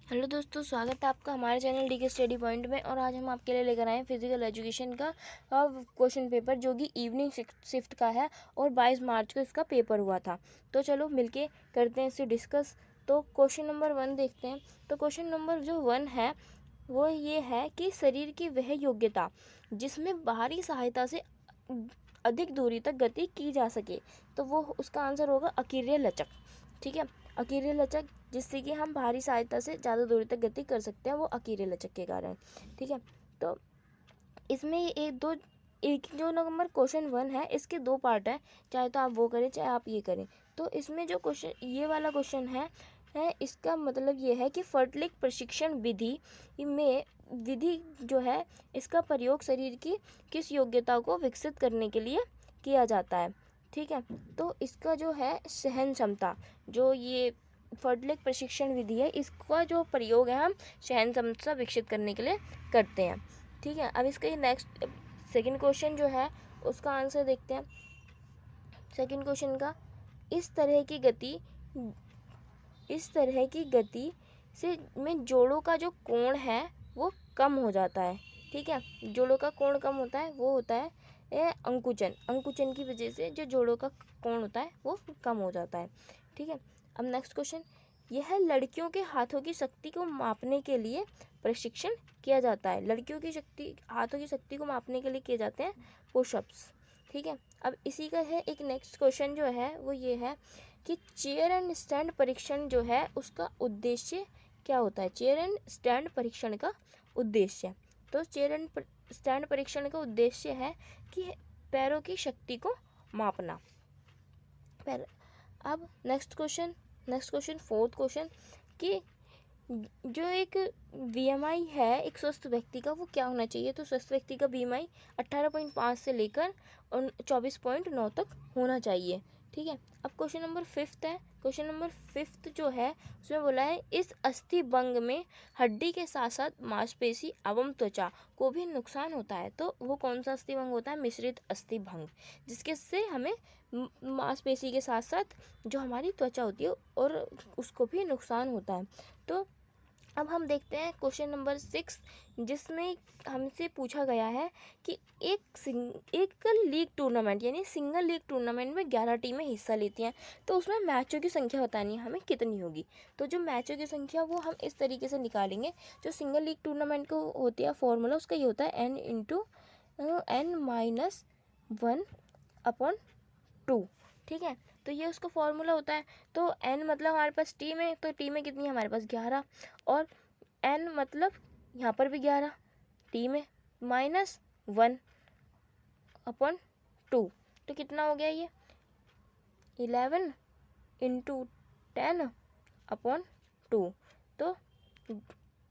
Hello दोस्तों, स्वागत है आपका हमारे चैनल डी के स्टडी पॉइंट में। और आज हम आपके लिए लेकर आए हैं फिजिकल एजुकेशन का क्वेश्चन पेपर, जो कि इवनिंग शिफ्ट का है और 22 मार्च को इसका पेपर हुआ था। तो चलो मिलके करते हैं इसे डिस्कस। तो क्वेश्चन नंबर 1 देखते हैं। तो क्वेश्चन नंबर जो 1 है वो ये है कि शरीर की वह योग्यता जिसमें बाहरी सहायता से अधिक दूरी तक गति की जा सके, तो वो उसका आंसर होगा अकीर्य लचक। ठीक है, अकीर्य लचक जिससे कि हम बाहरी सहायता से ज़्यादा दूरी तक गति कर सकते हैं, वो अकीर्य लचक के कारण। ठीक है, तो इसमें एक जो नंबर क्वेश्चन 1 है, इसके 2 पार्ट है, चाहे तो आप वो करें चाहे आप ये करें। तो इसमें जो क्वेश्चन ये वाला क्वेश्चन है इसका मतलब ये है कि फर्टलिक प्रशिक्षण विधि जो है, इसका प्रयोग शरीर की किस योग्यता को विकसित करने के लिए किया जाता है। ठीक है, तो इसका जो है सहन क्षमता, जो ये फर्टलिक प्रशिक्षण विधि है, इसका जो प्रयोग है हम सहन क्षमता विकसित करने के लिए करते हैं। ठीक है, अब इसका नेक्स्ट सेकंड क्वेश्चन जो है उसका आंसर देखते हैं। सेकंड क्वेश्चन का, इस तरह की गति से में जोड़ों का जो कोण है वो कम हो जाता है। ठीक है, जोड़ों का कोण कम होता है, वो होता है अंकुचन की वजह से जो जोड़ों का कोण होता है वो कम हो जाता है। ठीक है, अब नेक्स्ट क्वेश्चन, यह लड़कियों के हाथों की शक्ति को मापने के लिए प्रशिक्षण किया जाता है। लड़कियों की हाथों की शक्ति को मापने के लिए किए जाते हैं पुशअप्स। ठीक है, अब इसी का है एक नेक्स्ट क्वेश्चन जो है वो ये है कि चेयर एंड स्टैंड परीक्षण जो है उसका उद्देश्य क्या होता है। चेयर एंड स्टैंड परीक्षण का उद्देश्य, तो चेयर एंड स्टैंड परीक्षण का उद्देश्य है कि पैरों की शक्ति को मापना। अब नेक्स्ट क्वेश्चन फोर्थ क्वेश्चन, कि जो एक बीएमआई है एक स्वस्थ व्यक्ति का, वो क्या होना चाहिए। तो स्वस्थ व्यक्ति का बीएमआई 18.5 से लेकर 24.9 तक होना चाहिए। ठीक है, अब क्वेश्चन नंबर 5 है। क्वेश्चन नंबर 5 जो है उसमें बोला है, इस अस्थि भंग में हड्डी के साथ साथ मांसपेशी एवं त्वचा को भी नुकसान होता है। तो वो कौन सा अस्थि भंग होता है। मिश्रित अस्थि भंग, जिसके से हमें मांसपेशी के साथ साथ जो हमारी त्वचा होती है और उसको भी नुकसान होता है। तो अब हम देखते हैं क्वेश्चन नंबर 6, जिसमें हमसे पूछा गया है कि एक लीग टूर्नामेंट यानी सिंगल लीग टूर्नामेंट में 11 टीमें हिस्सा लेती हैं, तो उसमें मैचों की संख्या बतानी है हमें कितनी होगी। तो जो मैचों की संख्या वो हम इस तरीके से निकालेंगे। जो सिंगल लीग टूर्नामेंट को होती है फॉर्मूला, उसका ये होता है n/(1/2)। ठीक है, तो ये उसका फॉर्मूला होता है। तो n मतलब हमारे पास टीम है, तो टीमें कितनी है हमारे पास 11, और n मतलब यहाँ पर भी 11 टीम है, -1/2, तो कितना हो गया ये 11 × 10/2। तो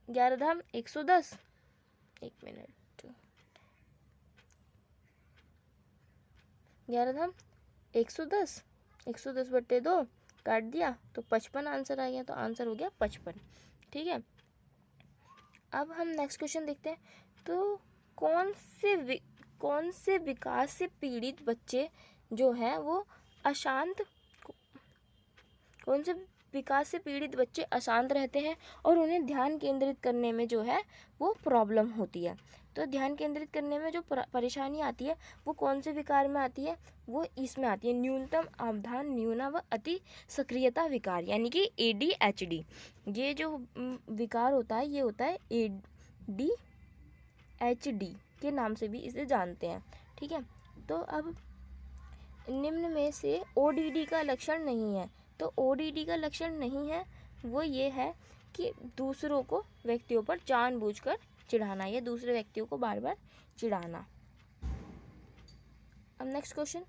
11 धाम 110, एक मिनट, 11 धाम 110, 110/2 काट दिया तो 55 आंसर आ गया। तो आंसर हो गया 55। ठीक है, अब हम नेक्स्ट क्वेश्चन देखते हैं। तो कौन से विकास से पीड़ित बच्चे जो हैं वो अशांत कौन से विकास से पीड़ित बच्चे अशांत रहते हैं और उन्हें ध्यान केंद्रित करने में जो है वो प्रॉब्लम होती है। तो ध्यान केंद्रित करने में जो परेशानी आती है वो कौन से विकार में आती है, वो इसमें आती है न्यूनतम अवधान न्यूना व अति सक्रियता विकार, यानी कि ADHD। ये जो विकार होता है ये होता है ADHD के नाम से भी इसे जानते हैं। ठीक है, तो अब निम्न में से ODD का लक्षण नहीं है। तो ODD का लक्षण नहीं है वो ये है कि दूसरों को व्यक्तियों पर जानबूझकर चिढ़ाना या दूसरे व्यक्तियों को बार बार चिढ़ाना। अब नेक्स्ट क्वेश्चन,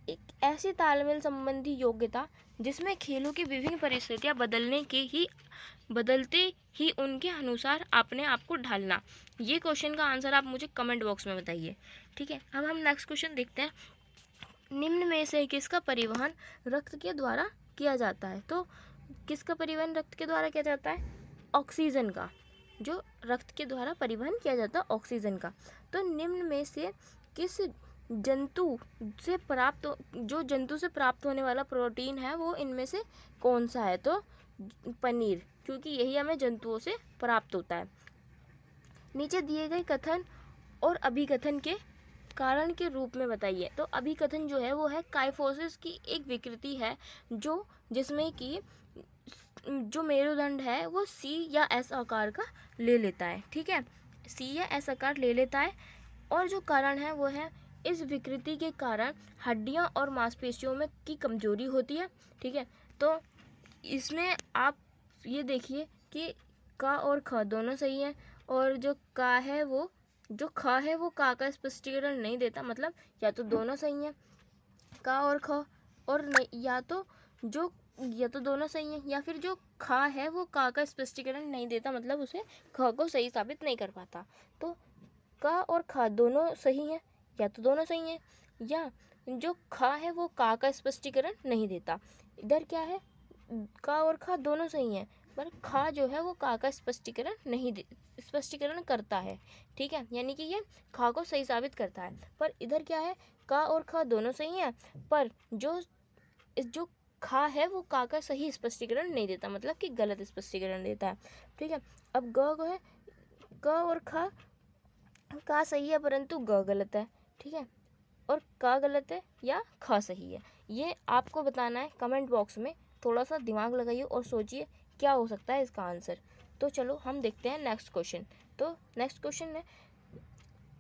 एक ऐसी तालमेल संबंधी योग्यता जिसमें खेलों की विभिन्न परिस्थितियां बदलते ही उनके अनुसार अपने आप को ढालना। ये क्वेश्चन का आंसर आप मुझे कमेंट बॉक्स में बताइए। ठीक है, अब हम नेक्स्ट क्वेश्चन देखते हैं। निम्न में से किसका परिवहन रक्त के द्वारा किया जाता है। तो किसका परिवहन रक्त के द्वारा किया जाता है। ऑक्सीजन का, जो रक्त के द्वारा परिवहन किया जाता है ऑक्सीजन का। तो निम्न में से किस जंतु से प्राप्त होने वाला प्रोटीन है वो इनमें से कौन सा है। तो पनीर, क्योंकि यही हमें जंतुओं से प्राप्त होता है। नीचे दिए गए कथन और अभिकथन के कारण के रूप में बताइए। तो अभिकथन जो है वो है काइफोसिस की एक विकृति है जो जिसमें कि जो मेरुदंड है वो सी या एस आकार का ले लेता है। ठीक है, सी या एस आकार ले लेता है। और जो कारण है वो है इस विकृति के कारण हड्डियां और मांसपेशियों में की कमजोरी होती है। ठीक है, तो इसमें आप ये देखिए कि का और ख दोनों सही है, और जो का है वो जो ख है वो का स्पष्टीकरण नहीं देता, मतलब या तो दोनों सही है का और ख, और नहीं या तो दोनों सही है, या फिर जो खा है वो का स्पष्टीकरण नहीं देता, मतलब उसे ख को सही साबित नहीं कर पाता। तो का और खा दोनों सही हैं, या तो दोनों सही हैं, या जो खा है वो का स्पष्टीकरण नहीं देता। इधर क्या है, का और खा दोनों सही हैं, पर खा जो है वो का स्पष्टीकरण नहीं दे स्पष्टीकरण करता है। ठीक है, यानी कि ये खा को सही साबित करता है। पर इधर क्या है, का और खा दोनों सही हैं, पर जो खा है वो का सही स्पष्टीकरण नहीं देता, मतलब कि गलत स्पष्टीकरण देता है। ठीक है, अब ग को है, क और खा का सही है परंतु ग गलत है। ठीक है, और का गलत है या ख सही है, ये आपको बताना है कमेंट बॉक्स में। थोड़ा सा दिमाग लगाइए और सोचिए क्या हो सकता है इसका आंसर। तो चलो हम देखते हैं नेक्स्ट क्वेश्चन। तो नेक्स्ट क्वेश्चन है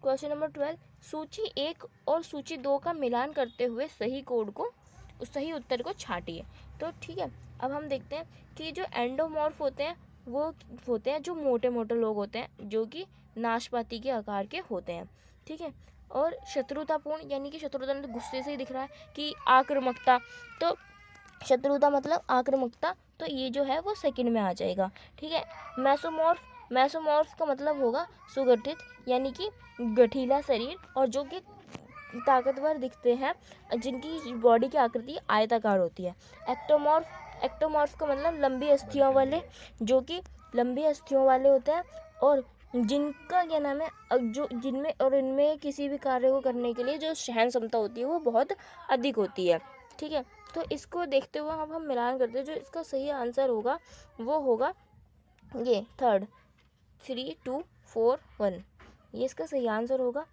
क्वेश्चन नंबर 12। सूची 1 और सूची 2 का मिलान करते हुए सही उत्तर को छांटिए। तो ठीक है, अब हम देखते हैं कि जो एंडोमॉर्फ होते हैं वो होते हैं जो मोटे मोटे लोग होते हैं, जो कि नाशपाती के आकार के होते हैं। ठीक है, और शत्रुतापूर्ण, यानी कि शत्रुता मतलब गुस्से से ही दिख रहा है कि आक्रामकता, तो शत्रुता मतलब आक्रामकता, तो ये जो है वो सेकंड में आ जाएगा। ठीक है, मैसोमॉर्फ का मतलब होगा सुगठित, यानी कि गठीला शरीर, और जो कि ताकतवर दिखते हैं, जिनकी बॉडी की आकृति आयताकार होती है। एक्टोमॉर्फ का मतलब लंबी अस्थियों वाले, जो कि लंबी अस्थियों वाले होते हैं, और जिनका क्या नाम है, जो जिनमें और इनमें किसी भी कार्य को करने के लिए जो सहन क्षमता होती है वो बहुत अधिक होती है। ठीक है, तो इसको देखते हुए अब हम मिलान करते हैं। जो इसका सही आंसर होगा वो होगा ये थर्ड, 3 2 4 1, ये इसका सही आंसर होगा।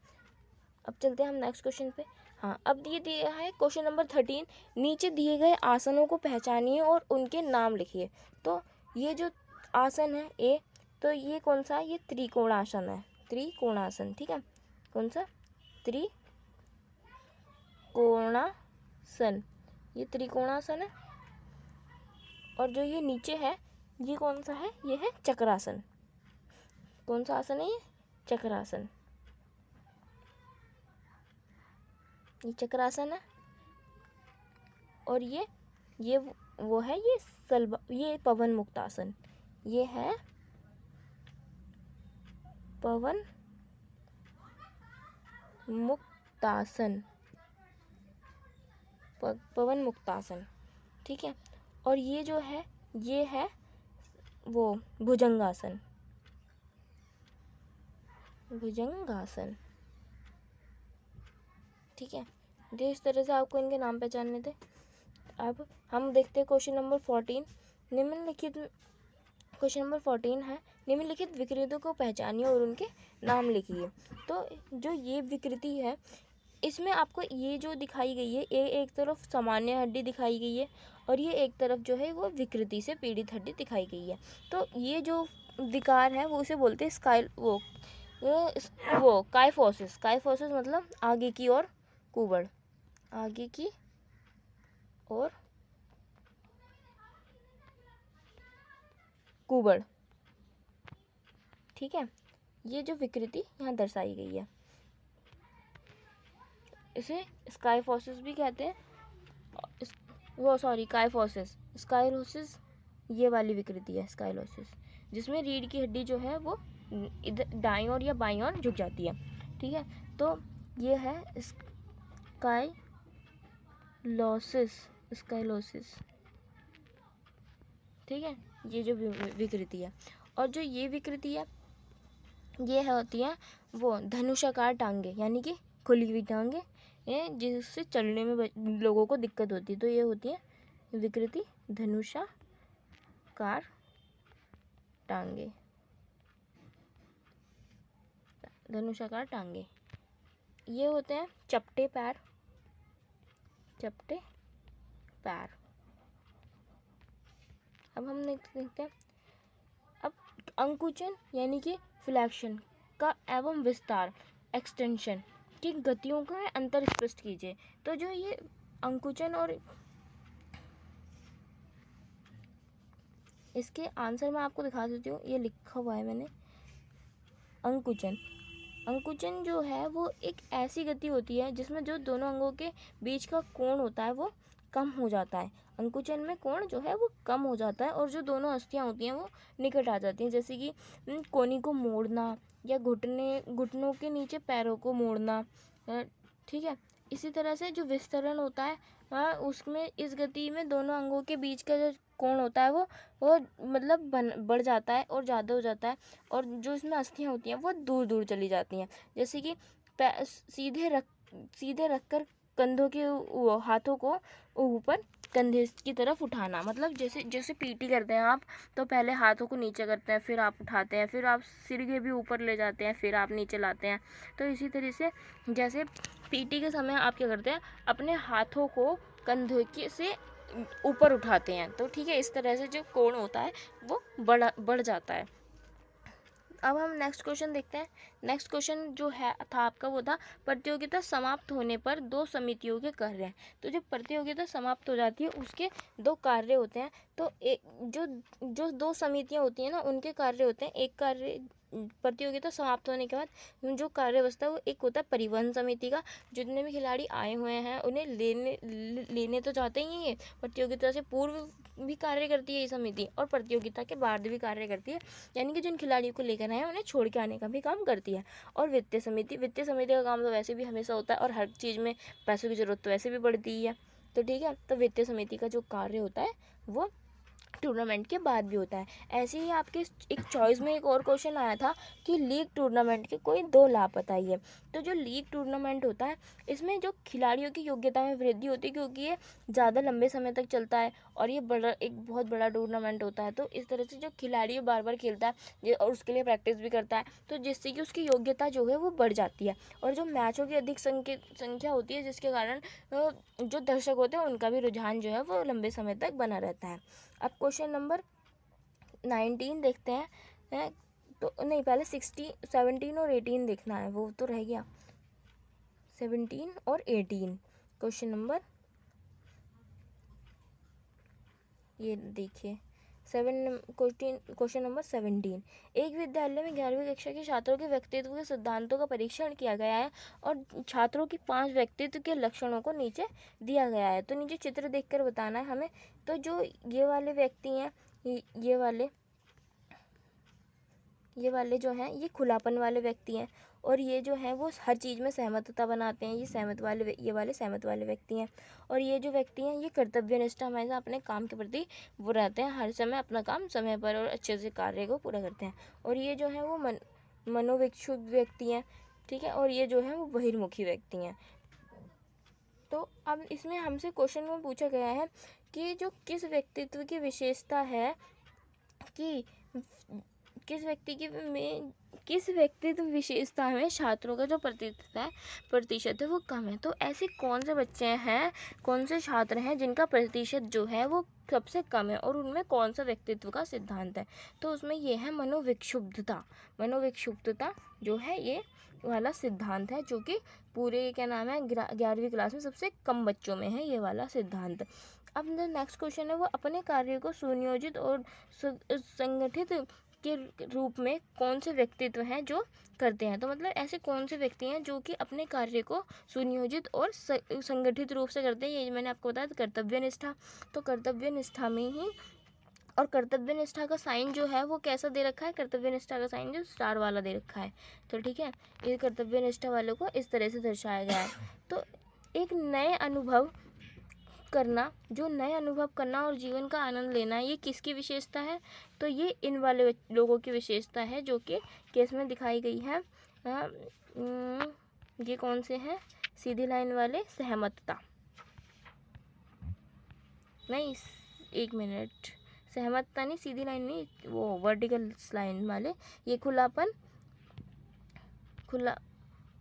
अब चलते हैं हम नेक्स्ट क्वेश्चन पे। हाँ, अब ये दिया है क्वेश्चन नंबर 13। नीचे दिए गए आसनों को पहचानिए और उनके नाम लिखिए। तो ये जो आसन है ए, तो ये कौन सा है, ये त्रिकोणासन है, त्रिकोणासन। ठीक है, कौन सा, त्रिकोणासन, ये त्रिकोणासन है। और जो ये नीचे है ये कौन सा है, ये है चक्रासन। कौन सा आसन है ये, चक्रासन, ये चक्रासन है। और ये वो है ये पवन मुक्तासन, ये है पवन मुक्तासन, पवन मुक्तासन। ठीक है, और ये जो है ये है वो भुजंगासन, भुजंगासन। ठीक है, जो इस तरह से आपको इनके नाम पहचानने थे। अब हम देखते हैं क्वेश्चन नंबर 14। क्वेश्चन नंबर 14 है, निम्नलिखित विकृतियों को पहचानिए और उनके नाम लिखिए। तो जो ये विकृति है इसमें आपको ये जो दिखाई गई है, एक तरफ सामान्य हड्डी दिखाई गई है और ये एक तरफ जो है वो विकृति से पीड़ित हड्डी दिखाई गई है। तो ये जो विकार है वो उसे बोलते हैं काइफोसिस। काइफोसिस मतलब आगे की ओर कुबड़, आगे की ओर कुबड़। ठीक है, ये जो विकृति यहाँ दर्शाई गई है इसे स्काइफोसिस भी कहते हैं। काइफोसिस, स्काइरोसिस ये वाली विकृति है स्काइलोसिस, जिसमें रीढ़ की हड्डी जो है वो इधर दाईं ओर या बाईं ओर झुक जाती है। ठीक है, तो ये है स्काइलोसिस। ठीक है, ये जो विकृति है, और जो ये विकृति है ये होती है वो धनुषाकार टांगे, यानी कि खुली हुई टांगे, जिससे चलने में लोगों को दिक्कत होती है। तो ये होती है विकृति धनुषाकार धनुषाकार टांगे, धनुषाकार टांगे। ये होते हैं चपटे पैर, चपटे पैर। अब हम नेक्स्ट देखते हैं, अब अंकुचन यानी कि फ्लैक्शन का एवं विस्तार, एक्सटेंशन की गतियों का अंतर स्पष्ट कीजिए। तो जो ये अंकुचन और इसके आंसर मैं आपको दिखा देती हूँ, ये लिखा हुआ है मैंने। अंकुचन, अंकुचन जो है वो एक ऐसी गति होती है जिसमें जो दोनों अंगों के बीच का कोण होता है वो कम हो जाता है। अंकुचन में कोण जो है वो कम हो जाता है और जो दोनों अस्थियां होती हैं वो निकट आ जाती हैं, जैसे कि कोहनी को मोड़ना या घुटनों के नीचे पैरों को मोड़ना, ठीक है। इसी तरह से जो विस्तरण होता है उसमें इस गति में दोनों अंगों के बीच का जो कोण होता है वो मतलब बढ़ जाता है और ज़्यादा हो जाता है, और जो इसमें अस्थियां होती हैं वो दूर दूर चली जाती हैं। जैसे कि सीधे रख कर कंधों के हाथों को ऊपर कंधे की तरफ उठाना, मतलब जैसे जैसे पीटी करते हैं आप, तो पहले हाथों को नीचे करते हैं, फिर आप उठाते हैं, फिर आप सिर के भी ऊपर ले जाते हैं, फिर आप नीचे लाते हैं। तो इसी तरह से जैसे पीटी के समय आप क्या करते हैं, अपने हाथों को कंधे के से ऊपर उठाते हैं। तो ठीक है, इस तरह से जो कोण होता है वो बढ़ जाता है। अब हम नेक्स्ट क्वेश्चन देखते हैं। नेक्स्ट क्वेश्चन जो है था आपका वो था, प्रतियोगिता समाप्त होने पर दो समितियों के कार्य हैं। तो जब प्रतियोगिता समाप्त हो जाती है उसके दो कार्य होते हैं। तो एक जो दो समितियां होती हैं ना उनके कार्य होते हैं। एक कार्य प्रतियोगिता समाप्त होने के बाद जो कार्य बचता है वो एक होता है परिवहन समिति का। जितने भी खिलाड़ी आए हुए हैं उन्हें लेने तो चाहते ही हैं, प्रतियोगिता से पूर्व भी कार्य करती है ये समिति और प्रतियोगिता के बाद भी कार्य करती है, यानी कि जिन खिलाड़ियों को लेकर आए हैं उन्हें छोड़ के आने का भी काम करती है। और वित्तीय समिति का काम तो वैसे भी हमेशा होता है और हर चीज़ में पैसों की ज़रूरत तो वैसे भी पड़ती ही है। तो ठीक है, तो वित्तीय समिति का जो कार्य होता है वो टूर्नामेंट के बाद भी होता है। ऐसे ही आपके एक चॉइस में एक और क्वेश्चन आया था कि लीग टूर्नामेंट के कोई दो लाभ बताइए। तो जो लीग टूर्नामेंट होता है इसमें जो खिलाड़ियों की योग्यता में वृद्धि होती है, क्योंकि ये ज़्यादा लंबे समय तक चलता है और ये एक बहुत बड़ा टूर्नामेंट होता है। तो इस तरह से जो खिलाड़ी बार बार खेलता है और उसके लिए प्रैक्टिस भी करता है, तो जिससे कि उसकी योग्यता जो है वो बढ़ जाती है। और जो मैचों की अधिक संख्या होती है जिसके कारण जो दर्शक होते हैं उनका भी रुझान जो है वो लंबे समय तक बना रहता है। अब क्वेश्चन नंबर 19 देखते हैं। तो नहीं, पहले 17 और 18 देखना है, वो तो रह गया। 17 और 18 क्वेश्चन नंबर, ये देखिए क्वेश्चन नंबर 17। एक विद्यालय में 11वीं कक्षा के छात्रों के व्यक्तित्व के सिद्धांतों का परीक्षण किया गया है और छात्रों की 5 व्यक्तित्व के लक्षणों को नीचे दिया गया है। तो नीचे चित्र देखकर बताना है हमें। तो जो ये वाले व्यक्ति हैं, ये वाले जो हैं ये खुलापन वाले व्यक्ति हैं, और ये जो हैं वो हर चीज़ में सहमतता बनाते हैं, ये वाले सहमत वाले व्यक्ति हैं। और ये जो व्यक्ति हैं ये कर्तव्यनिष्ठ हमेशा अपने काम के प्रति वो रहते हैं, हर समय अपना काम समय पर और अच्छे से कार्य को पूरा करते हैं। और ये जो हैं वो मनोविक्षुब्ध व्यक्ति हैं, ठीक है। और ये जो है वो बहिर्मुखी व्यक्ति हैं। तो अब इसमें हमसे क्वेश्चन में पूछा गया है कि जो किस व्यक्तित्व की विशेषता है कि किस व्यक्तित्व विशेषता में छात्रों का जो प्रतिशत है वो कम है। तो ऐसे कौन से बच्चे हैं, कौन से छात्र हैं जिनका प्रतिशत जो है वो सबसे कम है और उनमें कौन सा व्यक्तित्व का सिद्धांत है। तो उसमें ये है मनोविक्षुब्धता जो है ये वाला सिद्धांत है, जो कि पूरे क्या नाम है 11वीं क्लास में सबसे कम बच्चों में है ये वाला सिद्धांत। अब जो नेक्स्ट क्वेश्चन है वो अपने कार्य को सुनियोजित और संगठित के रूप में कौन से व्यक्तित्व हैं जो करते हैं। तो मतलब ऐसे कौन से व्यक्ति हैं जो कि अपने कार्य को सुनियोजित और संगठित रूप से करते हैं। ये मैंने आपको बताया कर्तव्यनिष्ठा। तो कर्तव्यनिष्ठा में ही, और कर्तव्यनिष्ठा का साइन जो है वो कैसा दे रखा है, कर्तव्यनिष्ठा का साइन जो स्टार वाला दे रखा है। तो ठीक है, ये कर्तव्यनिष्ठा वालों को इस तरह से दर्शाया गया है। तो एक नए अनुभव करना और जीवन का आनंद लेना, ये किसकी विशेषता है। तो ये इन वाले लोगों की विशेषता है जो कि केस में दिखाई गई है। ये कौन से हैं, सीधी लाइन वाले सहमतता, नहीं एक मिनट, सहमतता नहीं, सीधी लाइन नहीं, वो वर्टिकल लाइन वाले, ये खुलापन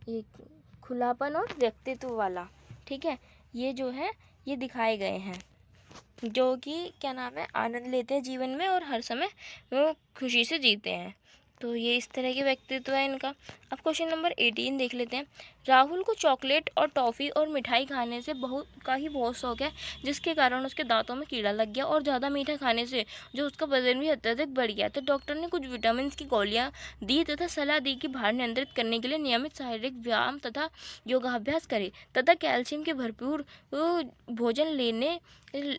ये खुलापन और व्यक्तित्व वाला, ठीक है, ये जो है ये दिखाए गए हैं, जो कि क्या नाम है, आनंद लेते हैं जीवन में और हर समय वो खुशी से जीते हैं। तो ये इस तरह के व्यक्तित्व है इनका। अब क्वेश्चन नंबर 18 देख लेते हैं। राहुल को चॉकलेट और टॉफ़ी और मिठाई खाने से बहुत शौक है, जिसके कारण उसके दांतों में कीड़ा लग गया और ज़्यादा मीठा खाने से जो उसका वजन भी अत्यधिक बढ़ गया। तो डॉक्टर ने कुछ विटामिन की गोलियां दी तथा सलाह दी कि भार नियंत्रित करने के लिए नियमित शारीरिक व्यायाम तथा योगाभ्यास करे तथा कैल्शियम के भरपूर भोजन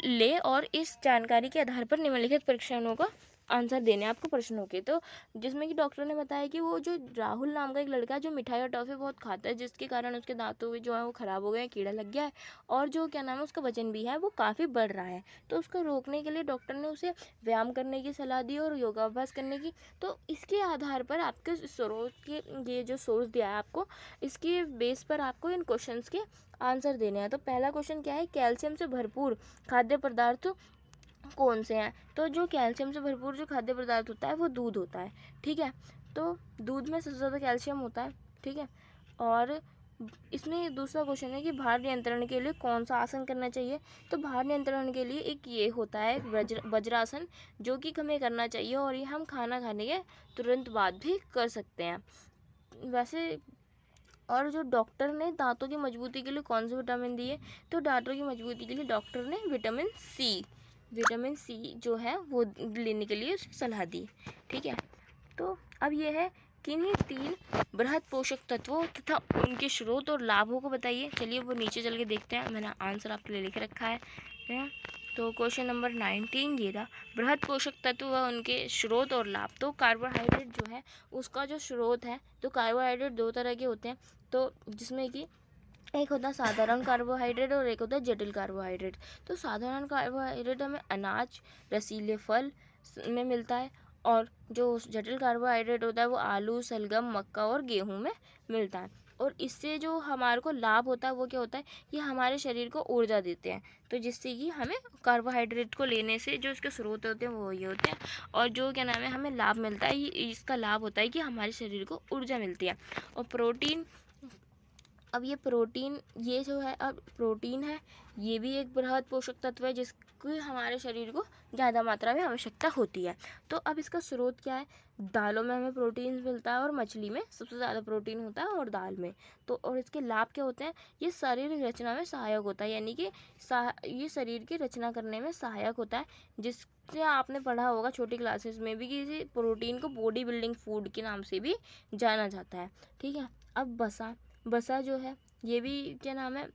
ले और इस जानकारी के आधार पर निम्नलिखित परीक्षणों का आंसर देने आपको प्रश्नों के। तो जिसमें कि डॉक्टर ने बताया कि वो जो राहुल नाम का एक लड़का है जो मिठाई और टॉफ़ी बहुत खाता है, जिसके कारण उसके दांतों में जो है वो ख़राब हो गए हैं, कीड़ा लग गया है, और जो क्या नाम है उसका वजन भी है वो काफ़ी बढ़ रहा है। तो उसको रोकने के लिए डॉक्टर ने उसे व्यायाम करने की सलाह दी और योगाभ्यास करने की। तो इसके आधार पर आपके स्रोत के ये जो सोर्स दिया है आपको, इसके बेस पर आपको इन क्वेश्चन के आंसर देने हैं। तो पहला क्वेश्चन क्या है, कैल्शियम से भरपूर खाद्य पदार्थ कौन से हैं? तो जो कैल्शियम से भरपूर जो खाद्य पदार्थ होता है वो दूध होता है, ठीक है। तो दूध में सबसे ज़्यादा कैल्शियम होता है, ठीक है। और इसमें दूसरा क्वेश्चन है कि भार नियंत्रण के लिए कौन सा आसन करना चाहिए? तो भार नियंत्रण के लिए एक ये होता है वज्रासन, जो कि हमें करना चाहिए, और ये हम खाना खाने के तुरंत बाद भी कर सकते हैं। वैसे और जो डॉक्टर ने दांतों की मजबूती के लिए कौन से विटामिन दिए? तो दांतों की मजबूती के लिए डॉक्टर ने विटामिन सी जो है वो लेने के लिए उसे सलाह दी, ठीक है। तो अब ये है कि इन्हीं 3 बृहद पोषक तत्वों तथा उनके स्रोत और लाभों को बताइए। चलिए वो नीचे चल के देखते हैं, मैंने आंसर आपके लिए लिख रखा है। तो क्वेश्चन नंबर 19 ये था, बृहद पोषक तत्व व उनके स्रोत और लाभ। तो कार्बोहाइड्रेट जो है उसका जो स्रोत है, तो कार्बोहाइड्रेट 2 तरह के होते हैं, तो जिसमें कि एक होता है साधारण कार्बोहाइड्रेट और एक होता है जटिल कार्बोहाइड्रेट। तो साधारण कार्बोहाइड्रेट हमें अनाज, रसीले फल में मिलता है, और जो जटिल कार्बोहाइड्रेट होता है वो आलू, सलगम, मक्का और गेहूं में मिलता है। और इससे जो हमारे को लाभ होता है वो क्या होता है, ये हमारे शरीर को ऊर्जा देते हैं। तो जिससे कि हमें कार्बोहाइड्रेट को लेने से जो इसके स्रोत होते हैं वो ये होते हैं, और जो क्या नाम है हमें लाभ मिलता है, इसका लाभ होता है कि हमारे शरीर को ऊर्जा मिलती है। और प्रोटीन, अब ये प्रोटीन, ये जो है अब प्रोटीन है, ये भी एक बृहद पोषक तत्व है जिसकी हमारे शरीर को ज़्यादा मात्रा में आवश्यकता होती है। तो अब इसका स्रोत क्या है, दालों में हमें प्रोटीन मिलता है, और मछली में सबसे ज़्यादा प्रोटीन होता है, और दाल में। तो और इसके लाभ क्या होते हैं, ये शारीरिक रचना में सहायक होता है, यानी कि ये शरीर की रचना करने में सहायक होता है, जिससे आपने पढ़ा होगा छोटी क्लासेस में भी कि इसे प्रोटीन को बॉडी बिल्डिंग फूड के नाम से भी जाना जाता है, ठीक है। अब बसा जो है ये भी क्या नाम है,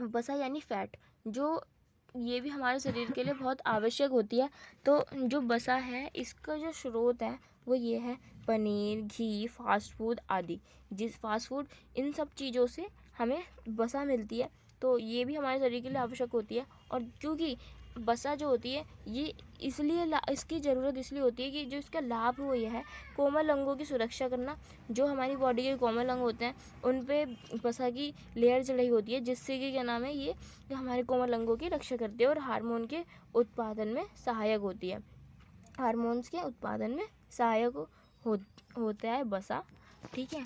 बसा यानी फैट, जो ये भी हमारे शरीर के लिए बहुत आवश्यक होती है। तो जो बसा है इसका जो स्रोत है वो ये है, पनीर, घी, फास्ट फूड आदि। फास्ट फूड, इन सब चीज़ों से हमें बसा मिलती है, तो ये भी हमारे शरीर के लिए आवश्यक होती है। और क्योंकि बसा जो होती है ये इसलिए इसकी ज़रूरत इसलिए होती है कि जो इसका लाभ वो ये है, कोमल अंगों की सुरक्षा करना। जो हमारी बॉडी के कोमल अंग होते हैं उन पे बसा की लेयर चढ़ी होती है, जिससे कि क्या नाम है ये हमारे कोमल अंगों की रक्षा करती है और हार्मोन के उत्पादन में सहायक होती है। हार्मोन्स के उत्पादन में सहायक होता है बसा, ठीक है।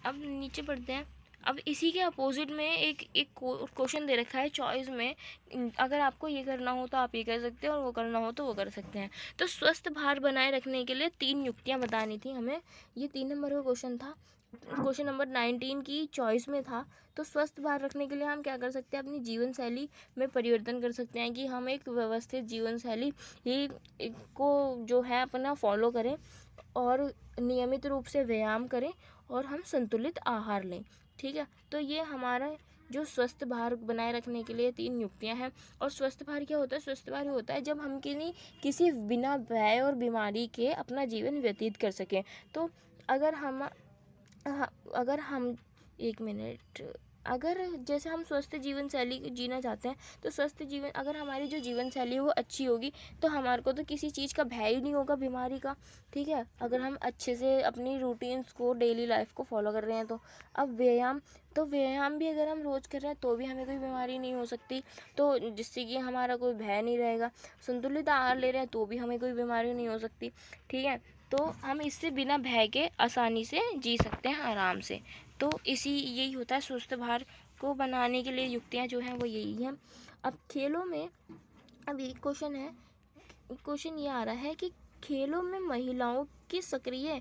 अब नीचे बढ़ते हैं। अब इसी के अपोजिट में एक क्वेश्चन दे रखा है चॉइस में, अगर आपको ये करना हो तो आप ये कर सकते हैं और वो करना हो तो वो कर सकते हैं। तो स्वस्थ भार बनाए रखने के लिए 3 युक्तियाँ बतानी थी हमें, ये 3 नंबर का क्वेश्चन था। क्वेश्चन नंबर 19 की चॉइस में था। तो स्वस्थ भार रखने के लिए हम क्या कर सकते हैं, अपनी जीवन शैली में परिवर्तन कर सकते हैं, कि हम एक व्यवस्थित जीवन शैली ही को जो है अपना फॉलो करें, और नियमित रूप से व्यायाम करें, और हम संतुलित आहार लें, ठीक है। तो ये हमारा जो स्वस्थ भार बनाए रखने के लिए 3 युक्तियाँ हैं। और स्वस्थ भार क्या होता है, स्वस्थ भार होता है जब हम किसी बिना भय और बीमारी के अपना जीवन व्यतीत कर सकें। तो अगर हम एक मिनट, अगर जैसे हम स्वस्थ जीवन शैली जीना चाहते हैं, तो स्वस्थ जीवन, अगर हमारी जो जीवन शैली है वो अच्छी होगी, तो हमारे को तो किसी चीज़ का भय ही नहीं होगा, बीमारी का। ठीक है, अगर हम अच्छे से अपनी रूटीन्स को, डेली लाइफ को फॉलो कर रहे हैं तो। अब व्यायाम, तो व्यायाम भी अगर हम रोज़ कर रहे हैं तो भी हमें कोई बीमारी नहीं हो सकती, तो जिससे कि हमारा कोई भय नहीं रहेगा। संतुलित आहार ले रहे हैं तो भी हमें कोई बीमारी नहीं हो सकती। ठीक है, तो हम इससे बिना भय के आसानी से जी सकते हैं आराम से। तो यही होता है स्वस्थ भारत को बनाने के लिए युक्तियाँ जो हैं वो यही हैं। अब खेलों में, अब एक क्वेश्चन है, क्वेश्चन ये आ रहा है कि खेलों में महिलाओं की सक्रिय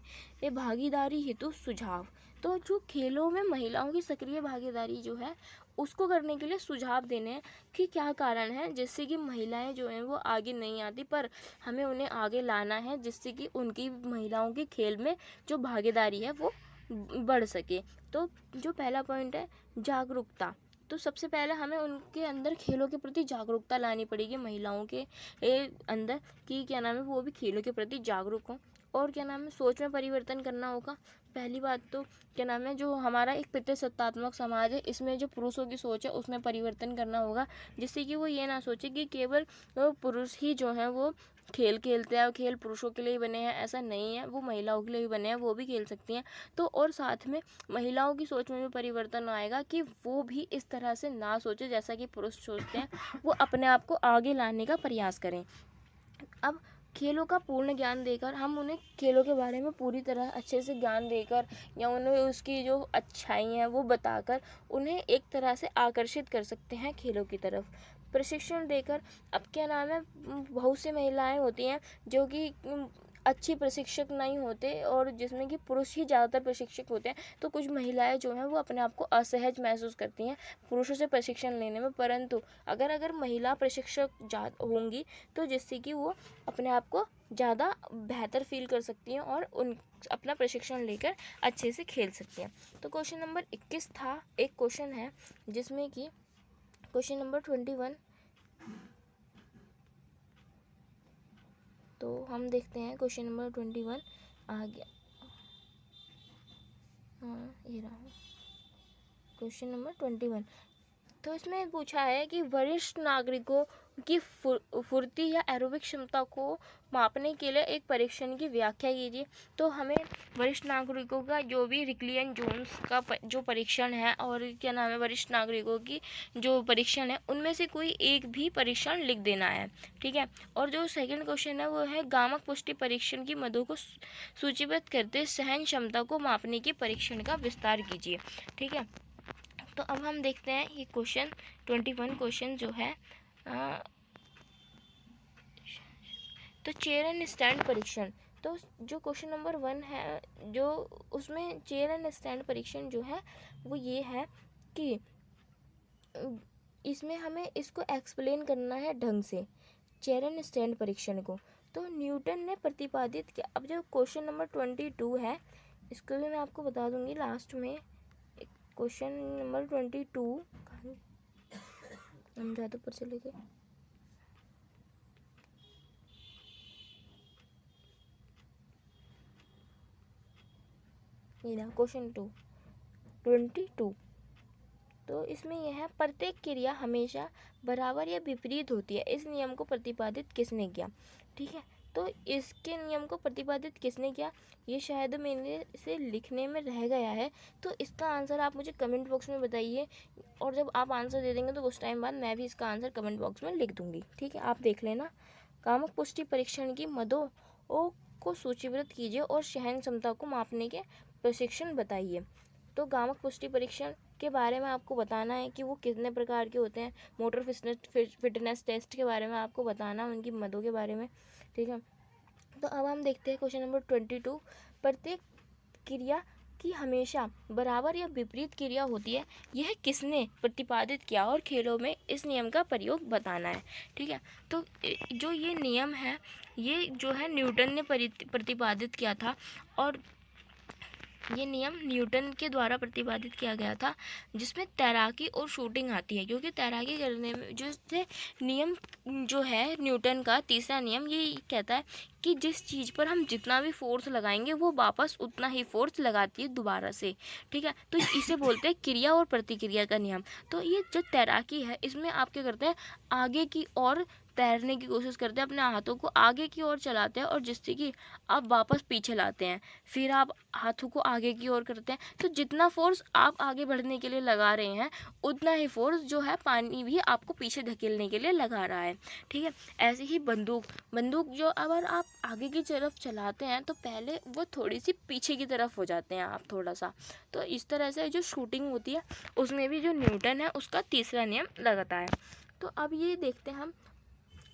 भागीदारी हेतु सुझाव। तो जो खेलों में महिलाओं की सक्रिय भागीदारी जो है उसको करने के लिए सुझाव देने हैं कि क्या कारण है जिससे कि महिलाएं जो हैं वो आगे नहीं आती, पर हमें उन्हें आगे लाना है जिससे कि उनकी, महिलाओं की खेल में जो भागीदारी है वो बढ़ सके। तो जो पहला पॉइंट है जागरूकता, तो सबसे पहले हमें उनके अंदर खेलों के प्रति जागरूकता लानी पड़ेगी, महिलाओं के अंदर, कि क्या नाम है वो भी खेलों के प्रति जागरूक हों। और क्या नाम है सोच में परिवर्तन करना होगा। पहली बात तो क्या नाम है जो हमारा एक पितृसत्तात्मक समाज है, इसमें जो पुरुषों की सोच है उसमें परिवर्तन करना होगा, जिससे कि वो ये ना सोचे कि केवल पुरुष ही जो हैं वो खेल खेलते हैं, खेल पुरुषों के लिए ही बने हैं, ऐसा नहीं है, वो महिलाओं के लिए भी बने हैं, वो भी खेल सकती हैं। तो और साथ में महिलाओं की सोच में भी परिवर्तन आएगा कि वो भी इस तरह से ना सोचे जैसा कि पुरुष सोचते हैं, वो अपने आप को आगे लाने का प्रयास करें। अब खेलों का पूर्ण ज्ञान देकर, हम उन्हें खेलों के बारे में पूरी तरह अच्छे से ज्ञान देकर या उन्हें उसकी जो अच्छाई हैं वो बताकर उन्हें एक तरह से आकर्षित कर सकते हैं खेलों की तरफ, प्रशिक्षण देकर। अब क्या नाम है बहुत सी महिलाएं होती हैं जो कि अच्छी प्रशिक्षक नहीं होते, और जिसमें कि पुरुष ही ज़्यादातर प्रशिक्षक होते हैं, तो कुछ महिलाएं जो हैं वो अपने आप को असहज महसूस करती हैं पुरुषों से प्रशिक्षण लेने में। परंतु अगर महिला प्रशिक्षक होंगी तो जिससे कि वो अपने आप को ज़्यादा बेहतर फील कर सकती हैं और उन अपना प्रशिक्षण लेकर अच्छे से खेल सकती हैं। तो क्वेश्चन नंबर 21 था, एक क्वेश्चन है जिसमें कि क्वेश्चन नंबर 21, तो हम देखते हैं क्वेश्चन नंबर 21 आ गया। हाँ ये रहा क्वेश्चन नंबर 21। तो इसमें पूछा है कि वरिष्ठ नागरिकों की फुर्ती या एरोबिक क्षमता को मापने के लिए एक परीक्षण की व्याख्या कीजिए। तो हमें वरिष्ठ नागरिकों का जो भी रिक्लियन जोन्स का जो परीक्षण है, और क्या नाम है वरिष्ठ नागरिकों की जो परीक्षण है उनमें से कोई एक भी परीक्षण लिख देना है। ठीक है, और जो सेकंड क्वेश्चन है वो है गामक पुष्टि परीक्षण की मदों को सूचीबद्ध करते सहन क्षमता को मापने के परीक्षण का विस्तार कीजिए। ठीक है, तो अब हम देखते हैं ये क्वेश्चन 21 क्वेश्चन जो है तो चेयर एंड स्टैंड परीक्षण। तो जो क्वेश्चन नंबर 1 है जो उसमें चेयर एंड स्टैंड परीक्षण जो है वो ये है कि इसमें हमें इसको एक्सप्लेन करना है ढंग से, चेयर एंड स्टैंड परीक्षण को। तो न्यूटन ने प्रतिपादित किया। अब जो क्वेश्चन नंबर 22 है इसको भी मैं आपको बता दूंगी लास्ट में। क्वेश्चन नंबर 22 हम ज़्यादा ऊपर चले गए। ये रहा क्वेश्चन 22। तो इसमें यह है प्रत्येक क्रिया हमेशा बराबर या विपरीत होती है, इस नियम को प्रतिपादित किसने किया। ठीक है, तो इसके नियम को प्रतिपादित किसने किया ये शायद मेरे से लिखने में रह गया है, तो इसका आंसर आप मुझे कमेंट बॉक्स में बताइए, और जब आप आंसर दे देंगे तो कुछ टाइम बाद मैं भी इसका आंसर कमेंट बॉक्स में लिख दूंगी। ठीक है, आप देख लेना। कामक पुष्टि परीक्षण की मदों को सूचीबद्ध कीजिए और सहन क्षमता को मापने के प्रशिक्षण बताइए। तो गामक पुष्टि परीक्षण के बारे में आपको बताना है कि वो कितने प्रकार के होते हैं, मोटर फिटनेस टेस्ट के बारे में आपको बताना, उनकी मदों के बारे में। ठीक है, तो अब हम देखते हैं क्वेश्चन नंबर 22। प्रत्येक क्रिया की हमेशा बराबर या विपरीत क्रिया होती है, यह किसने प्रतिपादित किया, और खेलों में इस नियम का प्रयोग बताना है। ठीक है, तो जो ये नियम है ये जो है न्यूटन ने प्रतिपादित किया था, और ये नियम न्यूटन के द्वारा प्रतिपादित किया गया था, जिसमें तैराकी और शूटिंग आती है, क्योंकि तैराकी करने में जो से नियम जो है न्यूटन का तीसरा नियम ये कहता है कि जिस चीज़ पर हम जितना भी फोर्स लगाएंगे वो वापस उतना ही फोर्स लगाती है दोबारा से। ठीक है, तो इसे बोलते हैं क्रिया और प्रतिक्रिया का नियम। तो ये जो तैराकी है इसमें आप क्या करते हैं, आगे की ओर तैरने की कोशिश करते हैं, अपने हाथों को आगे की ओर चलाते हैं और जिससे कि आप वापस पीछे लाते हैं, फिर आप हाथों को आगे की ओर करते हैं। तो जितना फोर्स आप आगे बढ़ने के लिए लगा रहे हैं उतना ही फोर्स जो है पानी भी आपको पीछे धकेलने के लिए लगा रहा है। ठीक है, ऐसे ही बंदूक जो अगर आप आगे की तरफ चलाते हैं तो पहले वो थोड़ी सी पीछे की तरफ हो जाते हैं आप थोड़ा सा। तो इस तरह से जो शूटिंग होती है उसमें भी जो न्यूटन है उसका तीसरा नियम लगता है। तो अब ये देखते हैं हम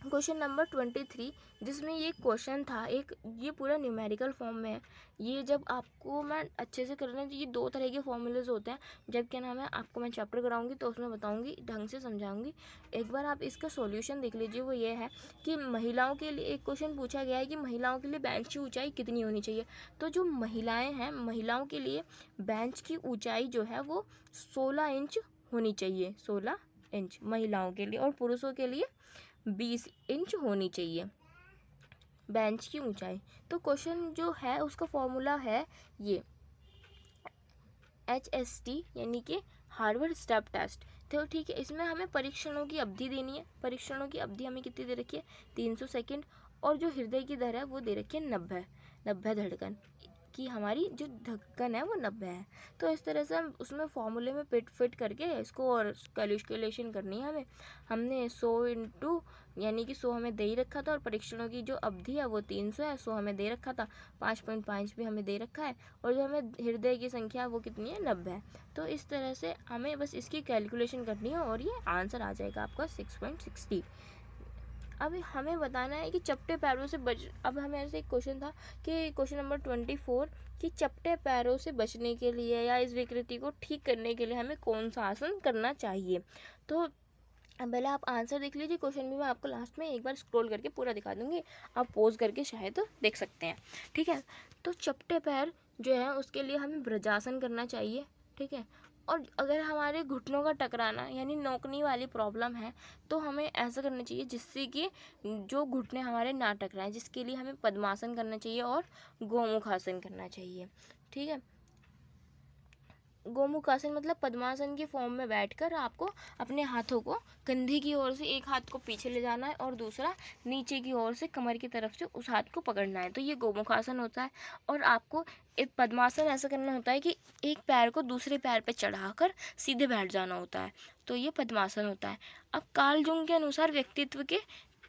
क्वेश्चन नंबर 23, जिसमें ये क्वेश्चन था एक, ये पूरा न्यूमेरिकल फॉर्म में है। ये जब आपको मैं अच्छे से करना चाहिए, दो तरह के फॉर्मूलेज होते हैं, जब क्या नाम है आपको मैं चैप्टर कराऊंगी तो उसमें बताऊंगी, ढंग से समझाऊंगी। एक बार आप इसका सॉल्यूशन देख लीजिए। वो ये है कि महिलाओं के लिए एक क्वेश्चन पूछा गया है कि महिलाओं के लिए बेंच की ऊंचाई कितनी होनी चाहिए। तो जो महिलाएँ हैं, महिलाओं के लिए बेंच की ऊँचाई जो है वो 16 इंच होनी चाहिए, 16 इंच महिलाओं के लिए, और पुरुषों के लिए 20 इंच होनी चाहिए बेंच की ऊंचाई। तो क्वेश्चन जो है उसका फॉर्मूला है ये HST, यानी कि हार्वर्ड स्टेप टेस्ट। तो ठीक है, इसमें हमें परीक्षणों की अवधि देनी है। परीक्षणों की अवधि हमें कितनी दे रखी है, 300 सेकेंड। और जो हृदय की दर है वो दे रखी है 90 धड़कन कि हमारी जो धड़कन है वो 90 है। तो इस तरह से हम उसमें फॉर्मूले में फिट करके इसको और कैलकुलेशन करनी है हमें। हमने 100 इंटू यानी कि 100 हमें दे ही रखा था, और परीक्षणों की जो अवधि है वो 300 है, 100 हमें दे रखा था, 5.5 भी हमें दे रखा है, और जो हमें हृदय की संख्या वो कितनी है, 90 है। तो इस तरह से हमें बस इसकी कैलकुलेशन करनी है और ये आंसर आ जाएगा आपका 6.60। अब हमें बताना है कि चपटे पैरों से बच, अब हमें ऐसे एक क्वेश्चन था कि क्वेश्चन नंबर 24 कि चपटे पैरों से बचने के लिए या इस विकृति को ठीक करने के लिए हमें कौन सा आसन करना चाहिए। तो पहले आप आंसर देख लीजिए। क्वेश्चन भी मैं आपको लास्ट में एक बार स्क्रॉल करके पूरा दिखा दूंगी, आप पोज करके शायद तो देख सकते हैं। ठीक है, तो चपटे पैर जो है उसके लिए हमें ब्रजासन करना चाहिए। ठीक है, और अगर हमारे घुटनों का टकराना यानी नोकनी वाली प्रॉब्लम है तो हमें ऐसा करना चाहिए जिससे कि जो घुटने हमारे ना टकराएं, जिसके लिए हमें पद्मासन करना चाहिए और गोमुखासन करना चाहिए। ठीक है, गोमुखासन मतलब पद्मासन की फॉर्म में बैठकर आपको अपने हाथों को कंधे की ओर से एक हाथ को पीछे ले जाना है और दूसरा नीचे की ओर से कमर की तरफ से उस हाथ को पकड़ना है, तो ये गोमुखासन होता है। और आपको एक पद्मासन ऐसा करना होता है कि एक पैर को दूसरे पैर पे चढ़ाकर सीधे बैठ जाना होता है, तो ये पद्मासन होता है। अब कार्ल जुंग के अनुसार व्यक्तित्व के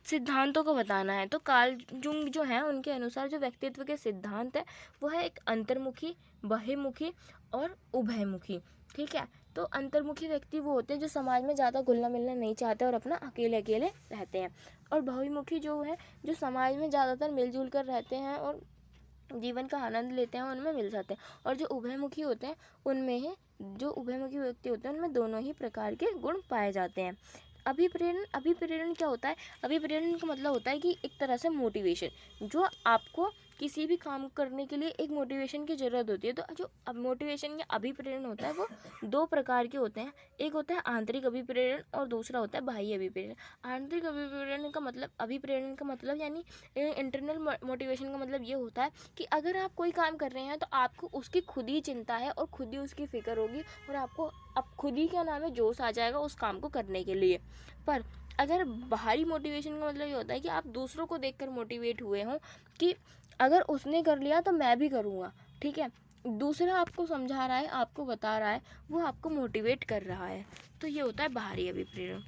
सिद्धांतों को बताना है, तो कार्ल जुंग जो है उनके अनुसार जो व्यक्तित्व के सिद्धांत है वो है एक अंतर्मुखी, बहिर्मुखी और उभयमुखी। ठीक है, तो अंतर्मुखी व्यक्ति वो होते हैं जो समाज में ज़्यादा घुलना मिलना नहीं चाहते और अपना अकेले अकेले रहते हैं, और बहिर्मुखी जो है जो समाज में ज़्यादातर मिलजुल कर रहते हैं और जीवन का आनंद लेते हैं, उनमें मिल जाते हैं। और जो उभयमुखी होते हैं उनमें ही, जो उभयमुखी व्यक्ति होते हैं उनमें दोनों ही प्रकार के गुण पाए जाते हैं। अभिप्रेरण क्या होता है, अभिप्रेरण का मतलब होता है कि एक तरह से मोटिवेशन, जो आपको किसी भी काम करने के लिए एक मोटिवेशन की ज़रूरत होती है। तो जो अब मोटिवेशन या अभिप्रेरण होता है वो दो प्रकार के होते हैं, एक होता है आंतरिक अभिप्रेरण और दूसरा होता है बाह्य अभिप्रेरण। आंतरिक अभिप्रेरण का मतलब यानी इंटरनल मोटिवेशन का मतलब ये होता है कि अगर आप कोई काम कर रहे हैं तो आपको उसकी खुद ही चिंता है और खुद ही उसकी फिक्र होगी, और आपको अब खुद ही क्या नाम है जोश आ जाएगा उस काम को करने के लिए। पर अगर बाहरी मोटिवेशन का मतलब ये होता है कि आप दूसरों को देखकर मोटिवेट हुए हों कि अगर उसने कर लिया तो मैं भी करूँगा। ठीक है, दूसरा आपको समझा रहा है, आपको बता रहा है, वो आपको मोटिवेट कर रहा है, तो ये होता है बाहरी अभिप्रेरण।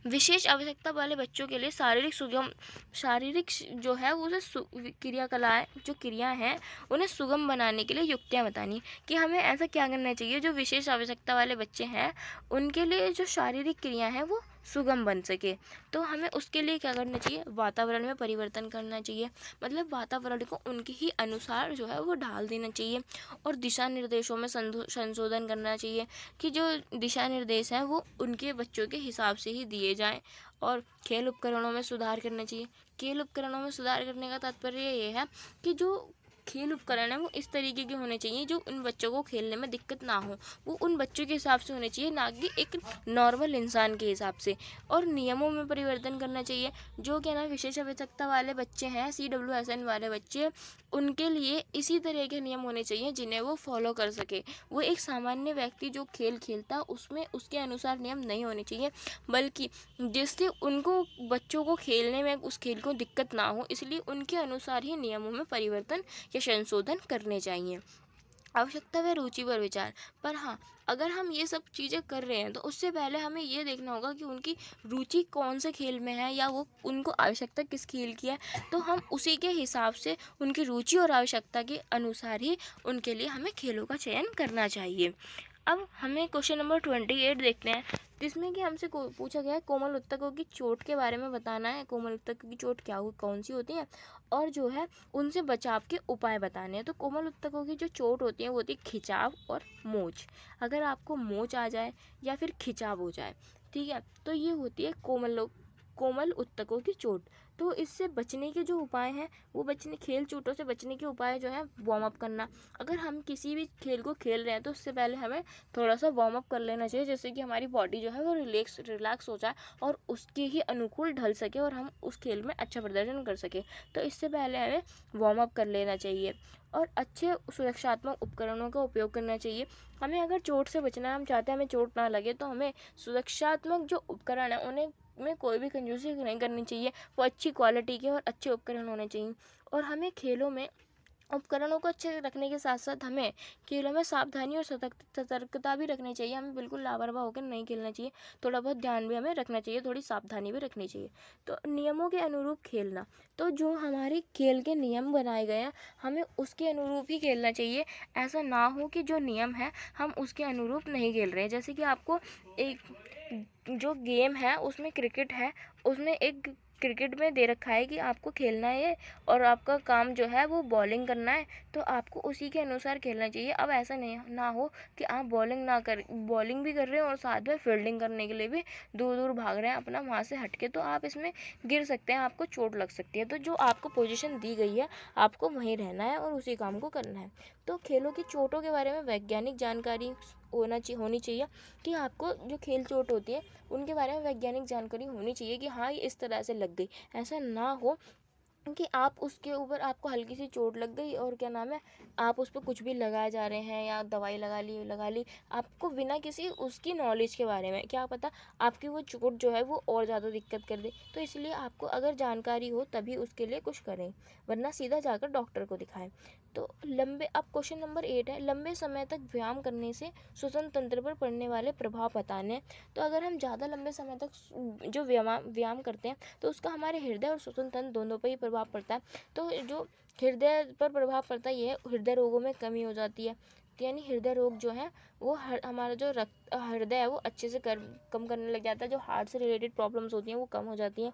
विशेष आवश्यकता वाले बच्चों के लिए शारीरिक जो है उसे क्रियाकलाएं, जो क्रिया हैं उन्हें सुगम बनाने के लिए युक्तियां बतानी कि हमें ऐसा क्या करना चाहिए जो विशेष आवश्यकता वाले बच्चे हैं उनके लिए जो शारीरिक क्रिया है वो सुगम बन सके। तो हमें उसके लिए क्या करना चाहिए, वातावरण में परिवर्तन करना चाहिए, मतलब वातावरण को उनके ही अनुसार जो है वो ढाल देना चाहिए, और दिशा निर्देशों में संशोधन करना चाहिए कि जो दिशा निर्देश हैं वो उनके बच्चों के हिसाब से ही दिए जाएं, और खेल उपकरणों में सुधार करना चाहिए। खेल उपकरणों में सुधार करने का तात्पर्य ये है कि जो खेल उपकरण है वो इस तरीके के होने चाहिए जो उन बच्चों को खेलने में दिक्कत ना हो, वो उन बच्चों के हिसाब से होने चाहिए, ना कि एक नॉर्मल इंसान के हिसाब से। और नियमों में परिवर्तन करना चाहिए। जो क्या ना विशेष आवश्यकता वाले बच्चे हैं, CWSN वाले बच्चे, उनके लिए इसी तरह के नियम होने चाहिए जिन्हें वो फॉलो कर सके। वो एक सामान्य व्यक्ति जो खेल खेलता उसमें उसके अनुसार नियम नहीं होने चाहिए, बल्कि जिससे उनको बच्चों को खेलने में उस खेल को दिक्कत ना हो, इसलिए उनके अनुसार ही नियमों में परिवर्तन या संशोधन करने चाहिए। आवश्यकता व रुचि पर विचार। पर हाँ, अगर हम ये सब चीज़ें कर रहे हैं तो उससे पहले हमें ये देखना होगा कि उनकी रुचि कौन से खेल में है, या वो उनको आवश्यकता किस खेल की है। तो हम उसी के हिसाब से उनकी रुचि और आवश्यकता के अनुसार ही उनके लिए हमें खेलों का चयन करना चाहिए। अब हमें क्वेश्चन नंबर 28 देखते हैं, जिसमें कि हमसे पूछा गया है कोमल उत्तकों की चोट के बारे में बताना है। कोमल उत्तकों की चोट क्या कौन सी होती है, और जो है उनसे बचाव के उपाय बताने हैं। तो कोमल उत्तकों की जो चोट होती है वो होती है खिंचाव और मोच। अगर आपको मोच आ जाए या फिर खिंचाव हो जाए, ठीक है, तो ये होती है कोमल उत्तकों की चोट। तो इससे बचने के जो उपाय हैं, वो खेल चोटों से बचने के उपाय जो है वार्म अप करना। अगर हम किसी भी खेल को खेल रहे हैं तो उससे पहले हमें थोड़ा सा वार्म अप कर लेना चाहिए, जिससे कि हमारी बॉडी जो है वो रिलैक्स हो जाए और उसके ही अनुकूल ढल सके और हम उस खेल में अच्छा प्रदर्शन कर सके। तो इससे पहले हमें वार्म अप कर लेना चाहिए और अच्छे सुरक्षात्मक उपकरणों का उपयोग करना चाहिए। हमें अगर चोट से बचना है, हम चाहते हैं हमें चोट ना लगे, तो हमें सुरक्षात्मक जो उपकरण है उन्हें में कोई भी कंजूसी नहीं करनी चाहिए। वो अच्छी क्वालिटी के और अच्छे उपकरण होने चाहिए। और हमें खेलों में उपकरणों को अच्छे से रखने के साथ साथ हमें खेलों में सावधानी और सतर्कता भी रखनी चाहिए। हमें बिल्कुल लापरवाह होकर नहीं खेलना चाहिए, थोड़ा बहुत ध्यान भी हमें रखना चाहिए, थोड़ी सावधानी भी रखनी चाहिए। तो नियमों के अनुरूप खेलना, तो जो हमारे खेल के नियम बनाए गए हैं हमें उसके अनुरूप ही खेलना चाहिए। ऐसा ना हो कि जो नियम है हम उसके अनुरूप नहीं खेल रहे हैं। जैसे कि आपको एक जो गेम है उसमें क्रिकेट है, उसमें एक क्रिकेट में दे रखा है कि आपको खेलना है और आपका काम जो है वो बॉलिंग करना है, तो आपको उसी के अनुसार खेलना चाहिए। अब ऐसा नहीं ना हो कि आप बॉलिंग भी कर रहे हैं और साथ में फील्डिंग करने के लिए भी दूर दूर भाग रहे हैं अपना वहाँ से हटके, तो आप इसमें गिर सकते हैं, आपको चोट लग सकती है। तो जो आपको पोजीशन दी गई है आपको वहीं रहना है और उसी काम को करना है। तो खेलों की चोटों के बारे में वैज्ञानिक जानकारी होनी चाहिए, कि आपको जो खेल चोट होती है उनके बारे में वैज्ञानिक जानकारी होनी चाहिए कि हाँ ये इस तरह से लग गई। ऐसा ना हो कि आप उसके ऊपर आपको हल्की सी चोट लग गई और क्या नाम है आप उस पर कुछ भी लगाए जा रहे हैं या दवाई लगा ली आपको बिना किसी उसकी नॉलेज के बारे में, क्या पता आपकी वो चोट जो है वो और ज़्यादा दिक्कत कर दे। तो इसलिए आपको अगर जानकारी हो तभी उसके लिए कुछ करें, वरना सीधा जाकर डॉक्टर को दिखाएं। तो अब क्वेश्चन नंबर 8 है, लंबे समय तक व्यायाम करने से श्वसन तंत्र पर पड़ने वाले प्रभाव बताने। तो अगर हम ज़्यादा लंबे समय तक जो व्यायाम करते हैं तो उसका हमारे हृदय और श्वसन तंत्र दोनों पर ही प्रभाव पड़ता है। तो जो हृदय पर प्रभाव पड़ता है, ये हृदय रोगों में कमी हो जाती है। यानी हृदय रोग जो है वो हमारा जो हृदय है वो अच्छे से कम करने लग जाता है। जो हार्ट से रिलेटेड प्रॉब्लम्स होती हैं वो कम हो जाती हैं।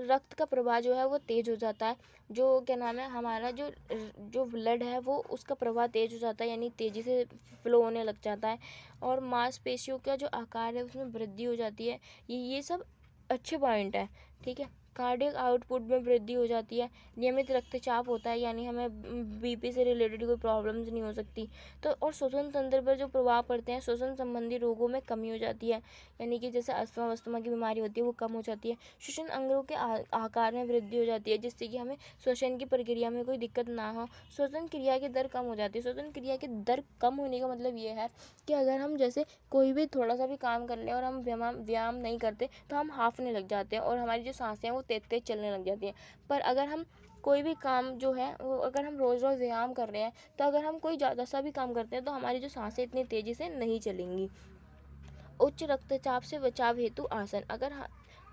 रक्त का प्रवाह जो है वो तेज़ हो जाता है। जो क्या नाम है हमारा जो ब्लड है वो उसका प्रवाह तेज़ हो जाता है, यानी तेज़ी से फ्लो होने लग जाता है। और मांसपेशियों का जो आकार है उसमें वृद्धि हो जाती है। ये सब अच्छे पॉइंट है, ठीक है। कार्डियक आउटपुट में वृद्धि हो जाती है। नियमित रक्तचाप होता है, यानी हमें BP से रिलेटेड कोई प्रॉब्लम्स नहीं हो सकती। तो और श्वसन तंत्र पर जो प्रभाव पड़ते हैं, श्वसन संबंधी रोगों में कमी हो जाती है, यानी कि जैसे अस्थमा की बीमारी होती है वो कम हो जाती है। श्वसन अंगों के आकार में वृद्धि हो जाती है, जिससे कि हमें श्वसन की प्रक्रिया में कोई दिक्कत ना हो। श्वसन क्रिया की दर कम हो जाती है। श्वसन क्रिया की दर कम होने का मतलब ये है कि अगर हम जैसे कोई भी थोड़ा सा भी काम कर लें और हम व्यायाम नहीं करते तो हम हांफने लग जाते हैं और हमारी जो सांसें हैं वो तेज तेज चलने लग जाती हैं। पर अगर हम कोई भी काम जो है वो अगर हम रोज़ रोज़ व्यायाम कर रहे हैं, तो अगर हम कोई ज़्यादा सा भी काम करते हैं तो हमारी जो सांसें इतनी तेज़ी से नहीं चलेंगी। उच्च रक्तचाप से बचाव हेतु आसन,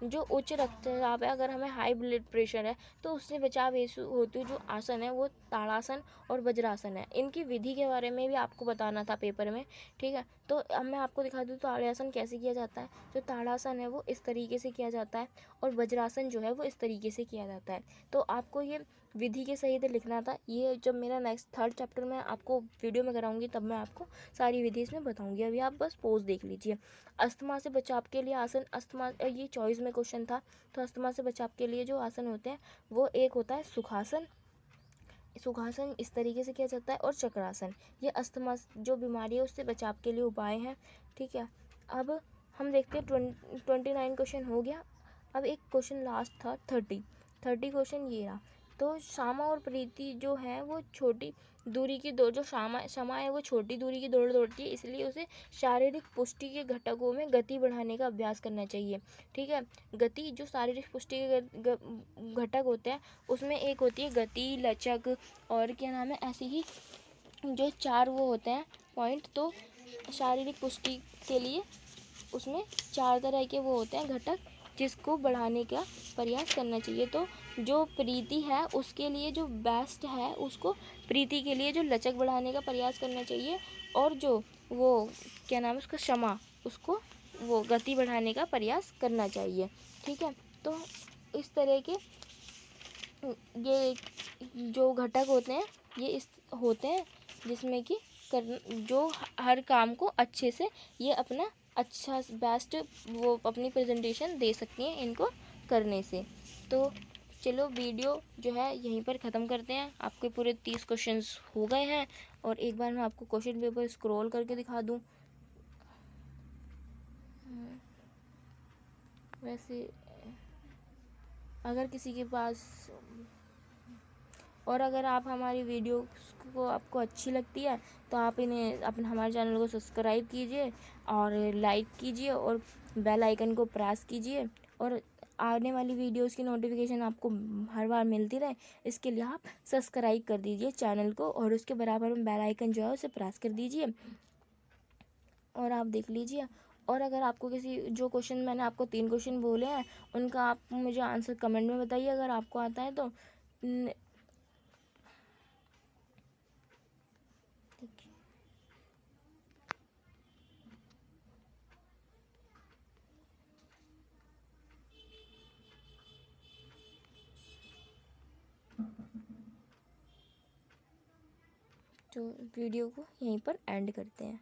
जो उच्च रक्तचाप है, अगर हमें हाई ब्लड प्रेशर है तो उससे बचाव हेतु जो आसन है वो ताड़ासन और वज्रासन है। इनकी विधि के बारे में भी आपको बताना था पेपर में, ठीक है। तो अब मैं आपको दिखा दूँ ताड़ासन कैसे किया जाता है। जो ताड़ासन है वो इस तरीके से किया जाता है और वज्रासन जो है वो इस तरीके से किया जाता है। तो आपको ये विधि के सहित लिखना था। ये जब मेरा नेक्स्ट 3rd चैप्टर में आपको वीडियो में कराऊंगी तब मैं आपको सारी विधि इसमें बताऊंगी। अभी आप बस पोज देख लीजिए। अस्थमा से बचाव के लिए आसन, ये चॉइस में क्वेश्चन था। तो अस्थमा से बचाव के लिए जो आसन होते हैं वो एक होता है सुखासन, सुखासन इस तरीके से किया जाता है, और चक्रासन ये अस्थमा जो बीमारी है उससे बचाव के लिए उपाय हैं। ठीक है, अब हम देखते हैं 29 क्वेश्चन हो गया। अब एक क्वेश्चन लास्ट था 30 क्वेश्चन ये रहा। तो श्यामा और प्रीति जो है वो छोटी दूरी की दौड़, जो क्षमा है वो छोटी दूरी की दौड़ दौड़ती है, इसलिए उसे शारीरिक पुष्टि के घटकों में गति बढ़ाने का अभ्यास करना चाहिए। ठीक है, गति जो शारीरिक पुष्टि के घटक होते हैं उसमें एक होती है गति, लचक और क्या नाम है, ऐसे ही जो 4 वो होते हैं पॉइंट। तो शारीरिक पुष्टि के लिए उसमें 4 तरह के वो होते हैं घटक, जिसको बढ़ाने का प्रयास करना चाहिए। तो जो प्रीति है उसके लिए जो बेस्ट है, उसको प्रीति के लिए जो लचक बढ़ाने का प्रयास करना चाहिए, और जो वो क्या नाम है उसका क्षमा, उसको वो गति बढ़ाने का प्रयास करना चाहिए। ठीक है, तो इस तरह के ये जो घटक होते हैं ये इस होते हैं जिसमें कि जो हर काम को अच्छे से ये अपना अच्छा बेस्ट वो अपनी प्रेजेंटेशन दे सकती हैं इनको करने से। तो चलो वीडियो जो है यहीं पर ख़त्म करते हैं। आपके पूरे 30 क्वेश्चंस हो गए हैं, और एक बार मैं आपको क्वेश्चन पेपर स्क्रॉल करके दिखा दूँ। वैसे अगर किसी के पास, और अगर आप हमारी वीडियो को आपको अच्छी लगती है तो आप इन्हें अपने हमारे चैनल को सब्सक्राइब कीजिए और लाइक कीजिए और बेल आइकन को प्रेस कीजिए, और आने वाली वीडियोस की नोटिफिकेशन आपको हर बार मिलती रहे, इसके लिए आप सब्सक्राइब कर दीजिए चैनल को, और उसके बराबर में बेल आइकन जो है उसे प्रेस कर दीजिए, और आप देख लीजिए। और अगर आपको किसी जो क्वेश्चन मैंने आपको 3 क्वेश्चन बोले हैं उनका आप मुझे आंसर कमेंट में बताइए अगर आपको आता है तो। देखिए, तो वीडियो को यहीं पर एंड करते हैं।